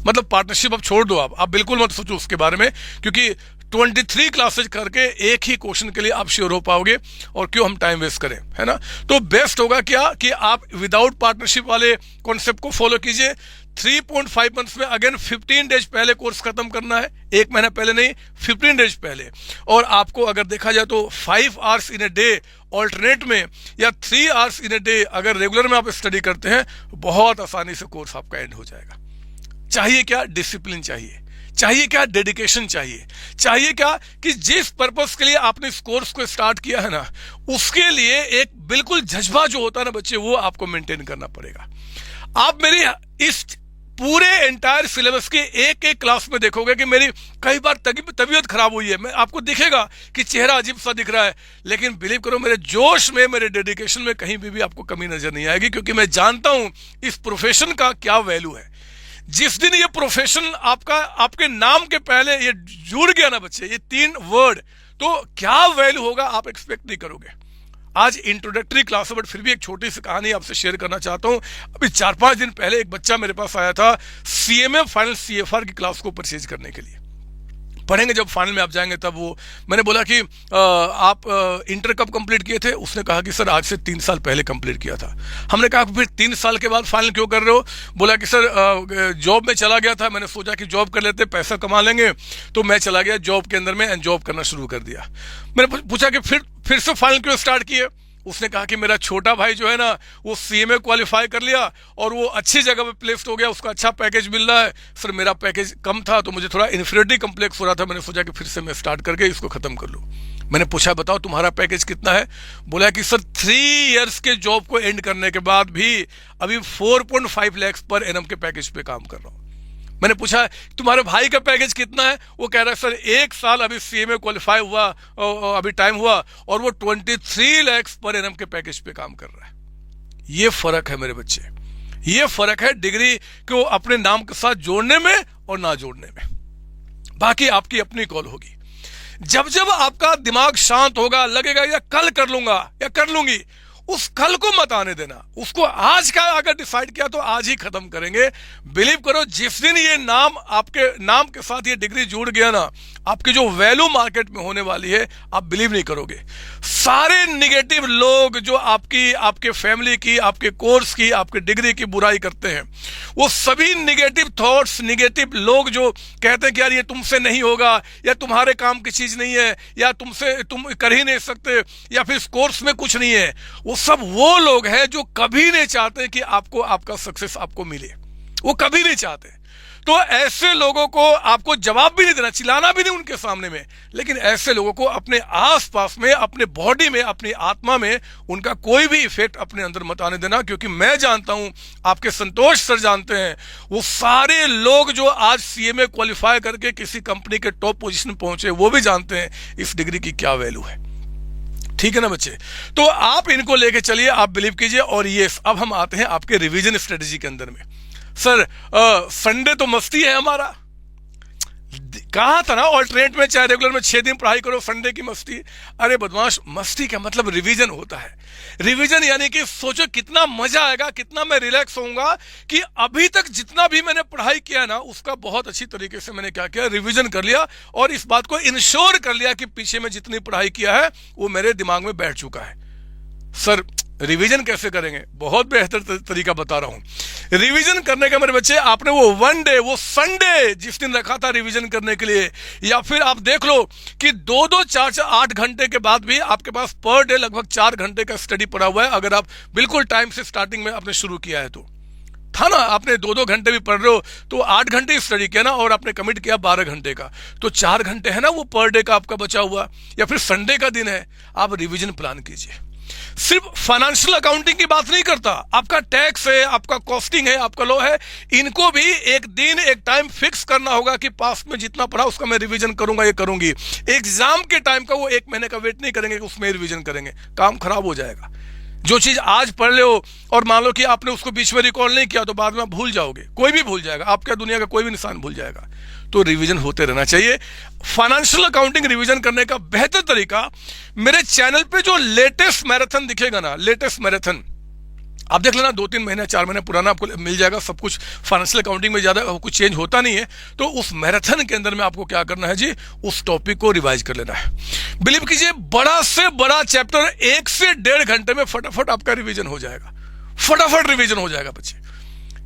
मतलब पार्टनरशिप अब छोड़ दो, आप बिल्कुल मत सोचो उसके बारे में, क्योंकि 23 क्लासेज करके एक ही क्वेश्चन के लिए आप श्योर हो पाओगे, और क्यों हम टाइम वेस्ट करें, है ना। तो बेस्ट होगा क्या कि आप विदाउट पार्टनरशिप वाले कॉन्सेप्ट को फॉलो कीजिए। 3.5 मंथ्स में अगेन 15 डेज पहले कोर्स खत्म करना है, 1 महीना पहले नहीं, 15 डेज पहले। और आपको अगर देखा जाए तो 5 hours in a day alternate में, या 3 आवर्स इन ए डे अगर रेगुलर में आप स्टडी करते हैं, बहुत आसानी से कोर्स आपका एंड हो जाएगा। चाहिए क्या? डिसिप्लिन चाहिए। चाहिए क्या? डेडिकेशन चाहिए। चाहिए क्या कि जिस पर्पस के लिए आपने इस कोर्स को स्टार्ट किया है ना, उसके लिए एक बिल्कुल जज्बा जो होता है ना बच्चे, वो आपको मेंटेन करना पड़ेगा। आप मेरी इस पूरे एंटायर सिलेबस के एक एक क्लास में देखोगे कि मेरी कई बार तबीयत खराब हुई है। मैं आपको दिखेगा कि चेहरा अजीब सा दिख रहा है, लेकिन बिलीव करो मेरे जोश में, मेरे डेडिकेशन में कहीं भी आपको कमी नजर नहीं आएगी, क्योंकि मैं जानता हूं इस प्रोफेशन का क्या वैल्यू है। जिस दिन ये प्रोफेशन आपके नाम के पहले ये जुड़ गया ना बच्चे, ये 3 वर्ड, तो क्या वैल्यू होगा आप एक्सपेक्ट नहीं करोगे। आज इंट्रोडक्टरी क्लास है, बट फिर भी एक छोटी सी कहानी आपसे शेयर करना चाहता हूं। अभी 4-5 दिन पहले एक बच्चा मेरे पास आया था सीएमए फाइनल सीएफआर की क्लास को परचेज करने के लिए। पढ़ेंगे जब फाइनल में आप जाएंगे तब। वो मैंने बोला कि आप इंटर कब कंप्लीट किए थे? उसने कहा कि सर आज से 3 साल पहले कंप्लीट किया था। हमने कहा फिर 3 साल के बाद फाइनल क्यों कर रहे हो? बोला कि सर जॉब में चला गया था, मैंने सोचा कि जॉब कर लेते, पैसा कमा लेंगे, तो मैं चला गया जॉब के अंदर में एंड जॉब करना शुरू कर दिया। मैंने पूछा कि फिर से फाइनल क्यों स्टार्ट किए? उसने कहा कि मेरा छोटा भाई जो है ना, वो सीएमए क्वालिफाई कर लिया और वो अच्छी जगह पे प्लेस्ड हो गया, उसका अच्छा पैकेज मिल रहा है। सर मेरा पैकेज कम था तो मुझे थोड़ा इन्फीरियरिटी कम्प्लेक्स हो रहा था, मैंने सोचा कि फिर से मैं स्टार्ट करके इसको खत्म कर लूं। मैंने पूछा बताओ तुम्हारा पैकेज कितना है? बोला कि सर 3 इयर्स के जॉब को एंड करने के बाद भी अभी 4.5 लाख पर एनम के पैकेज पे काम कर रहा हूं। मैंने पूछा तुम्हारे भाई का पैकेज कितना है? वो कह रहा है सर 1 साल अभी सीएमए क्वालिफाई हुआ, अभी टाइम हुआ, और वो 23 लाख पर एनम के पैकेज पे काम कर रहा है। ये फर्क है मेरे बच्चे, ये फर्क है डिग्री को अपने नाम के साथ जोड़ने में और ना जोड़ने में। बाकी आपकी अपनी कॉल होगी। जब जब आपका दिमाग शांत होगा, लगेगा या कल कर लूंगा या कर लूंगी, उस कल को मत आने देना, उसको आज का अगर डिसाइड किया तो आज ही खत्म करेंगे। बिलीव करो, जिस दिन ये नाम आपके नाम के साथ ये डिग्री जुड़ गया ना, आपकी जो वैल्यू मार्केट में होने वाली है, आप बिलीव नहीं करोगे। सारे निगेटिव लोग जो आपके फैमिली की, आपके कोर्स की, आपके डिग्री की बुराई करते हैं, वो सभी निगेटिव थॉट्स, निगेटिव लोग जो कहते हैं कि यार ये तुमसे नहीं होगा, या तुम्हारे काम की चीज नहीं है, या तुम कर ही नहीं सकते, या फिर इस कोर्स में कुछ नहीं है, वो सब वो लोग हैं जो कभी नहीं चाहते कि आपको आपका सक्सेस आपको मिले। वो कभी नहीं चाहते। तो ऐसे लोगों को आपको जवाब भी नहीं देना, चिल्लाना भी नहीं उनके सामने में, लेकिन ऐसे लोगों को अपने आसपास में, अपने बॉडी में, अपनी आत्मा में उनका कोई भी इफेक्ट अपने अंदर मत आने देना। क्योंकि मैं जानता हूं, आपके संतोष सर जानते हैं, वो सारे लोग जो आज सीएमए क्वालिफाई करके किसी कंपनी के टॉप पोजीशन में पहुंचे, वो भी जानते हैं इस डिग्री की क्या वैल्यू है। ठीक है ना बच्चे? तो आप इनको लेके चलिए, आप बिलीव कीजिए। और ये अब हम आते हैं आपके रिवीजन स्ट्रेटेजी के अंदर में। सर संडे तो मस्ती है हमारा, कहा था ना ऑल्टरनेट में, चाहे रेगुलर में 6 दिन पढ़ाई करो, संडे की मस्ती। अरे बदमाश, मस्ती का मतलब रिवीजन होता है। रिवीजन यानी कि सोचो कितना मजा आएगा, कितना मैं रिलैक्स होऊंगा कि अभी तक जितना भी मैंने पढ़ाई किया ना, उसका बहुत अच्छी तरीके से मैंने क्या किया, रिवीजन कर लिया, और इस बात को इंश्योर कर लिया कि पीछे में जितनी पढ़ाई किया है वो मेरे दिमाग में बैठ चुका है। सर रिवीजन कैसे करेंगे? बहुत बेहतर तरीका बता रहा हूं। रिवीजन करने का मेरे बच्चे, आपने वो वन डे, वो संडे जिस दिन रखा था रिवीजन करने के लिए, या फिर आप देख लो कि 2-2, 4-4, 8 घंटे के बाद भी आपके पास पर डे लगभग 4 घंटे का स्टडी पड़ा हुआ है। अगर आप बिल्कुल टाइम से स्टार्टिंग में आपने शुरू किया है तो था ना, आपने 2-2 घंटे भी पढ़ रहे हो तो 8 घंटे स्टडी किया ना, और आपने कमिट किया 12 घंटे का, तो 4 घंटे है ना वो पर डे का आपका बचा हुआ। या फिर संडे का दिन है, आप रिवीजन प्लान कीजिए। सिर्फ फाइनेंशियल अकाउंटिंग की बात नहीं करता, आपका टैक्स है, आपका कॉस्टिंग है, आपका लॉ है, इनको भी एक दिन, एक टाइम फिक्स करना होगा कि पास्ट में जितना पढ़ा उसका मैं रिवीजन करूंगा, ये करूंगी। एग्जाम के टाइम का वो 1 महीने का वेट नहीं करेंगे कि उसमें रिवीजन करेंगे, काम खराब हो जाएगा। जो चीज आज पढ़ ले हो और मान लो कि आपने उसको बीच में रिकॉल नहीं किया तो बाद में आप भूल जाओगे, कोई भी भूल जाएगा, आपका दुनिया का कोई भी इंसान भूल जाएगा। तो रिवीजन होते रहना चाहिए। फाइनेंशियल अकाउंटिंग रिवीजन करने का बेहतर तरीका, मेरे चैनल पे जो लेटेस्ट मैराथन दिखेगा ना, लेटेस्ट मैराथन आप देख लेना, 2-3 महीने 4 महीने पुराना आपको मिल जाएगा सब कुछ। फाइनेंशियल अकाउंटिंग में ज्यादा कुछ चेंज होता नहीं है, तो उस मैराथन के अंदर में आपको क्या करना है जी, उस टॉपिक को रिवाइज कर लेना है। बिलीव कीजिए, बड़ा से बड़ा चैप्टर 1 से 1.5 घंटे में फटाफट आपका रिवीजन हो जाएगा, फटाफट रिवीजन हो जाएगा बच्चे,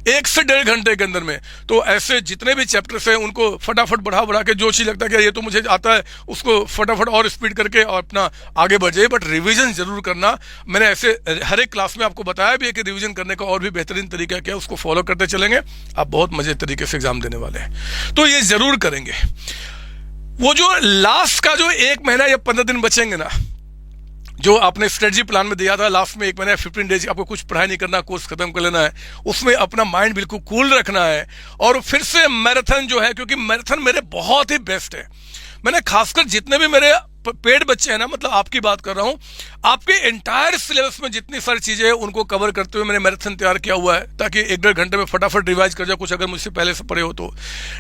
1 से 1.5 घंटे के अंदर में। तो ऐसे जितने भी चैप्टर्स हैं उनको फटाफट बढ़ा के, जो चीज लगता है कि ये तो मुझे आता है, उसको फटाफट और स्पीड करके और अपना आगे बढ़ जाइए, बट रिवीजन जरूर करना। मैंने ऐसे हर एक क्लास में आपको बताया भी है कि रिवीजन करने का और भी बेहतरीन तरीका क्या है, उसको फॉलो करते चलेंगे, आप बहुत मजे तरीके से एग्जाम देने वाले हैं। तो ये जरूर करेंगे। वो जो लास्ट का जो 1 महीना या 15 दिन बचेंगे ना, जो आपने स्ट्रेटजी प्लान में दिया था, लास्ट में 1 महीना 15 डेज आपको कुछ पढ़ाई नहीं करना, कोर्स खत्म कर लेना है, उसमें अपना माइंड बिल्कुल कूल रखना है। और फिर से मैराथन जो है, क्योंकि मैराथन मेरे बहुत ही बेस्ट है, मैंने खासकर जितने भी मेरे पेड बच्चे हैं ना, मतलब आपकी बात कर रहा हूं, आपके एंटायर सिलेबस में जितनी सारी चीजें हैं उनको कवर करते हुए मैंने मैराथन तैयार किया हुआ है, ताकि 1-1.5 घंटे में फटाफट रिवाइज कर जाए कुछ अगर मुझसे पहले से पढ़े हो तो।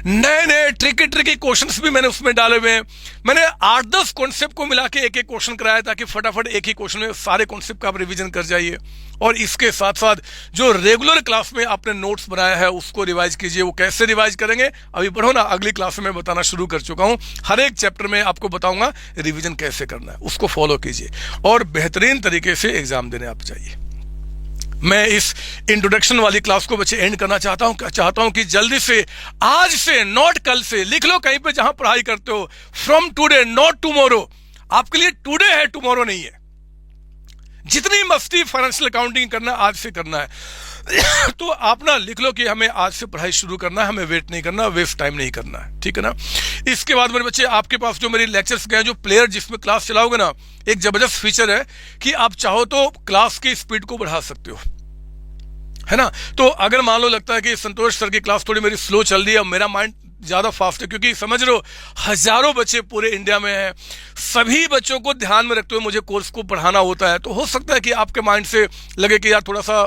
नए नए ट्रिकी क्वेश्चंस भी मैंने उसमें डाले हुए हैं। मैंने 8-10 कॉन्सेप्ट को मिला के एक क्वेश्चन कराया, ताकि फटाफट एक ही क्वेश्चन में सारे कॉन्सेप्ट का आप रिविजन कर जाइए। और इसके साथ साथ जो रेगुलर क्लास में आपने नोट्स बनाया है उसको रिवाइज कीजिए। वो कैसे रिवाइज करेंगे अभी बढ़ो ना, अगली क्लास में मैं बताना शुरू कर चुका हूं। हर एक चैप्टर में आपको बताऊंगा रिवीजन कैसे करना है, उसको फॉलो कीजिए और बेहतरीन तरीके से एग्जाम देने आप जाइए। मैं इस इंट्रोडक्शन वाली क्लास को बच्चे एंड करना चाहता हूं कि जल्दी से, आज से, नॉट कल से, लिख लो कहीं पे जहां पढ़ाई करते हो, फ्रॉम टुडे नॉट टुमारो। आपके लिए टुडे है, टुमारो नहीं है। जितनी मस्ती फाइनेंशियल अकाउंटिंग करना आज से करना है तो आप ना लिख लो कि हमें आज से पढ़ाई शुरू करना है, हमें वेट नहीं करना, वेस्ट टाइम नहीं करना है, ठीक है ना। इसके बाद मेरे बच्चे आपके पास जो मेरी लेक्चर्स गए, जो प्लेयर जिसमें क्लास चलाओगे ना, एक जबरदस्त फीचर है कि आप चाहो तो क्लास की स्पीड को बढ़ा सकते हो, है ना। तो अगर मान लो लगता है कि संतोष सर की क्लास थोड़ी मेरी स्लो चल रही है और मेरा माइंड ज्यादा फास्ट है, क्योंकि समझ लो हजारों बच्चे पूरे इंडिया में हैं, सभी बच्चों को ध्यान में रखते हुए मुझे कोर्स को पढ़ाना होता है, तो हो सकता है कि आपके माइंड से लगे कि यार थोड़ा सा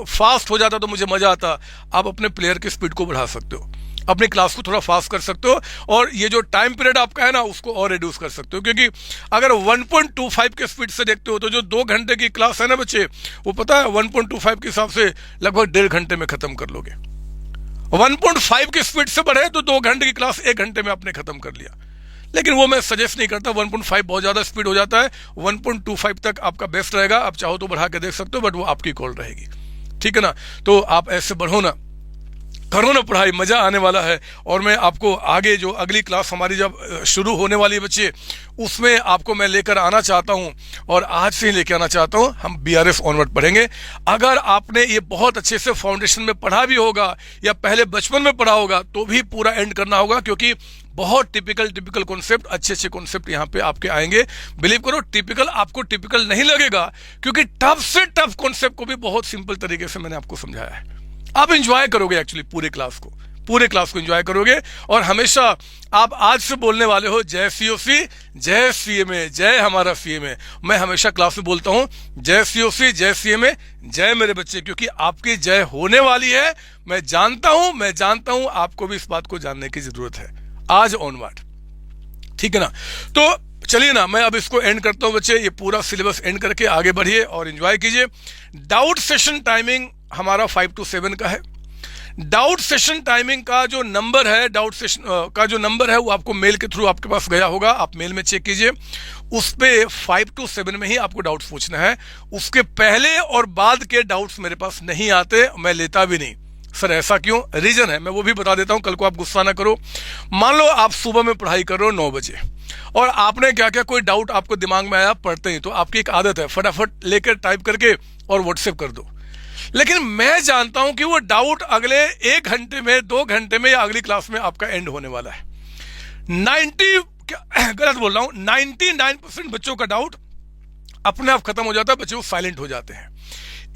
फास्ट हो जाता तो मुझे मजा आता। आप अपने प्लेयर की स्पीड को बढ़ा सकते हो। अपनी क्लास को थोड़ा फास्ट कर सकते हो, और ये जो टाइम पीरियड आपका है ना उसको और रिड्यूस कर सकते हो। क्योंकि अगर 1.25 के स्पीड से देखते हो तो जो 2 घंटे की क्लास है ना बच्चे, वो पता है 1.25 के हिसाब से लगभग 1.5 घंटे में खत्म कर लोगे। 1.5 की स्पीड से बढ़े तो 2 घंटे की क्लास 1 घंटे में आपने खत्म कर लिया। लेकिन वो मैं सजेस्ट नहीं करता, 1.5 बहुत ज्यादा स्पीड हो जाता है, 1.25 तक आपका बेस्ट रहेगा। आप चाहो तो बढ़ा के देख सकते हो, बट वो आपकी कॉल रहेगी, ठीक है ना। तो आप ऐसे बढ़ो ना, करो ना पढ़ाई, मजा आने वाला है। और मैं आपको आगे जो अगली क्लास हमारी जब शुरू होने वाली है बच्चे, उसमें आपको मैं लेकर आना चाहता हूं, और आज से ही लेकर आना चाहता हूं। हम बीआरएफ ऑनवर्ड पढ़ेंगे। अगर आपने ये बहुत अच्छे से फाउंडेशन में पढ़ा भी होगा या पहले बचपन में पढ़ा होगा तो भी पूरा एंड करना होगा, क्योंकि बहुत टिपिकल कॉन्सेप्ट, अच्छे कॉन्सेप्ट यहाँ पे आपके आएंगे। बिलीव करो, टिपिकल आपको टिपिकल नहीं लगेगा, क्योंकि टफ से टफ कॉन्सेप्ट को भी बहुत सिंपल तरीके से मैंने आपको समझाया है। आप एंजॉय करोगे, एक्चुअली पूरे क्लास को एंजॉय करोगे। और हमेशा आप आज से बोलने वाले हो जय सीओसी, जय सीएमए, जय हमारा सीएमए। मैं हमेशा क्लास में बोलता हूं जय सीओसी, जय सीएमए, जय मेरे बच्चे, क्योंकि आपकी जय होने वाली है। मैं जानता हूं आपको भी इस बात को जानने की जरूरत है आज ऑनवर्ड, ठीक है ना। तो चलिए ना, मैं अब इसको एंड करता हूं बच्चे। ये पूरा सिलेबस एंड करके आगे बढ़िए और एंजॉय कीजिए। डाउट सेशन टाइमिंग हमारा 5 to 7 का है। डाउट सेशन टाइमिंग का जो नंबर है, डाउट सेशन का जो नंबर है वो आपको मेल के थ्रू आपके पास गया होगा, आप मेल में चेक कीजिए। उस पे 5 to 7 में ही आपको डाउट्स पूछना है। उसके पहले और बाद के डाउट्स मेरे पास नहीं आते, मैं लेता भी नहीं। सर ऐसा क्यों? रीजन है, मैं वो भी बता देता हूं, कल को आप गुस्सा ना करो। मान लो आप सुबह में पढ़ाई कर रहे हो 9 बजे, और आपने क्या क्या कोई डाउट आपको दिमाग में आया, पढ़ते ही तो आपकी एक आदत है फटाफट लेकर टाइप करके और व्हाट्सएप कर दो। लेकिन मैं जानता हूं कि वो डाउट अगले 1 घंटे में, 2 घंटे में या अगली क्लास में आपका एंड होने वाला है। 99% बच्चों का डाउट अपने आप खत्म हो जाता है, बच्चे वो साइलेंट हो जाते हैं।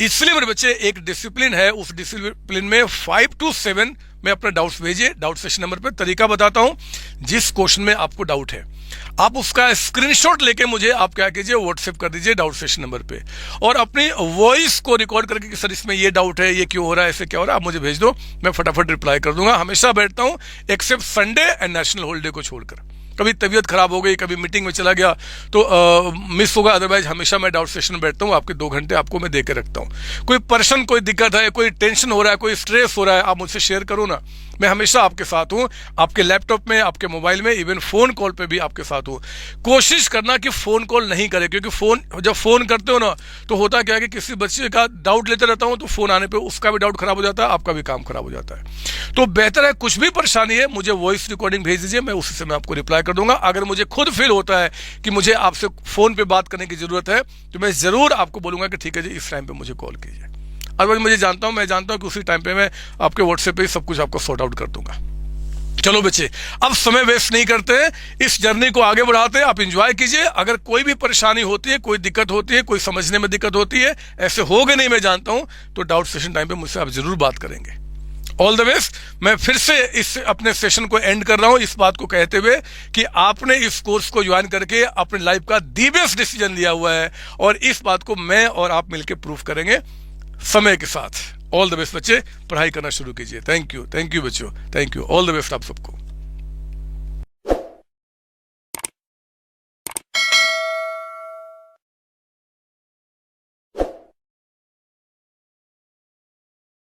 इसलिए मेरे बच्चे एक डिसिप्लिन है, उस डिसिप्लिन में 5 to 7 में अपना डाउट्स भेजिए। डाउट सेशन नंबर पे तरीका बताता हूं, जिस क्वेश्चन में आपको डाउट है आप उसका स्क्रीनशॉट लेके मुझे आप क्या कीजिए, व्हाट्सएप कर दीजिए डाउट सेशन नंबर पे, और अपनी वॉइस को रिकॉर्ड करके कि सर इसमें ये डाउट है, ये क्यों हो रहा है, ऐसे क्या हो रहा है, आप मुझे भेज दो, मैं फटाफट रिप्लाई कर दूंगा। हमेशा बैठता हूं except Sunday and national holiday को छोड़कर। कभी तबीयत खराब हो गई, कभी मीटिंग में चला गया तो मिस होगा, अदरवाइज हमेशा मैं डाउट सेशन में बैठता हूँ। आपके 2 घंटे आपको मैं दे के रखता हूँ। कोई पर्सन, कोई दिक्कत है, कोई टेंशन हो रहा है, कोई स्ट्रेस हो रहा है, आप मुझसे शेयर करो ना, मैं हमेशा आपके साथ हूँ। आपके लैपटॉप में, आपके मोबाइल में, इवन फोन कॉल पे भी आपके साथ हूँ। कोशिश करना कि फोन कॉल नहीं करे, क्योंकि जब फोन करते हो ना तो होता क्या है कि किसी बच्चे का डाउट लेते रहता हूँ तो फोन आने पे उसका भी डाउट खराब हो जाता है, आपका भी काम खराब हो जाता है। तो बेहतर है, कुछ भी परेशानी है मुझे वॉइस रिकॉर्डिंग भेज दीजिए, मैं उसी से मैं आपको रिप्लाई कर दूंगा। अगर मुझे खुद फील होता है कि मुझे आपसे फोन पे बात करने की जरूरत है तो मैं जरूर आपको बोलूंगा कि ठीक है जी, इस टाइम पे मुझे कॉल कीजिए। अगर मैं जानता हूं कि उसी टाइम पे मैं आपके व्हाट्सएप पे सब कुछ आपको सॉर्ट आउट कर दूंगा। चलो बच्चे, अब समय वेस्ट नहीं करते हैं, इस जर्नी को आगे बढ़ाते हैं। आप एंजॉय कीजिए। अगर कोई भी परेशानी होती है, कोई दिक्कत होती है, कोई समझने में दिक्कत होती है, ऐसे होगा नहीं मैं जानता हूं, तो डाउट सेशन टाइम पे मुझसे आप जरूर बात करेंगे। All the best. मैं फिर से इस अपने सेशन को एंड कर रहा हूं इस बात को कहते हुए कि आपने इस कोर्स को ज्वाइन करके अपने लाइफ का दी बेस्ट डिसीजन लिया हुआ है, और इस बात को मैं और आप मिलकर प्रूफ करेंगे समय के साथ। ऑल द बेस्ट बच्चे, पढ़ाई करना शुरू कीजिए। थैंक यू बच्चों, thank you. All the best आप सबको।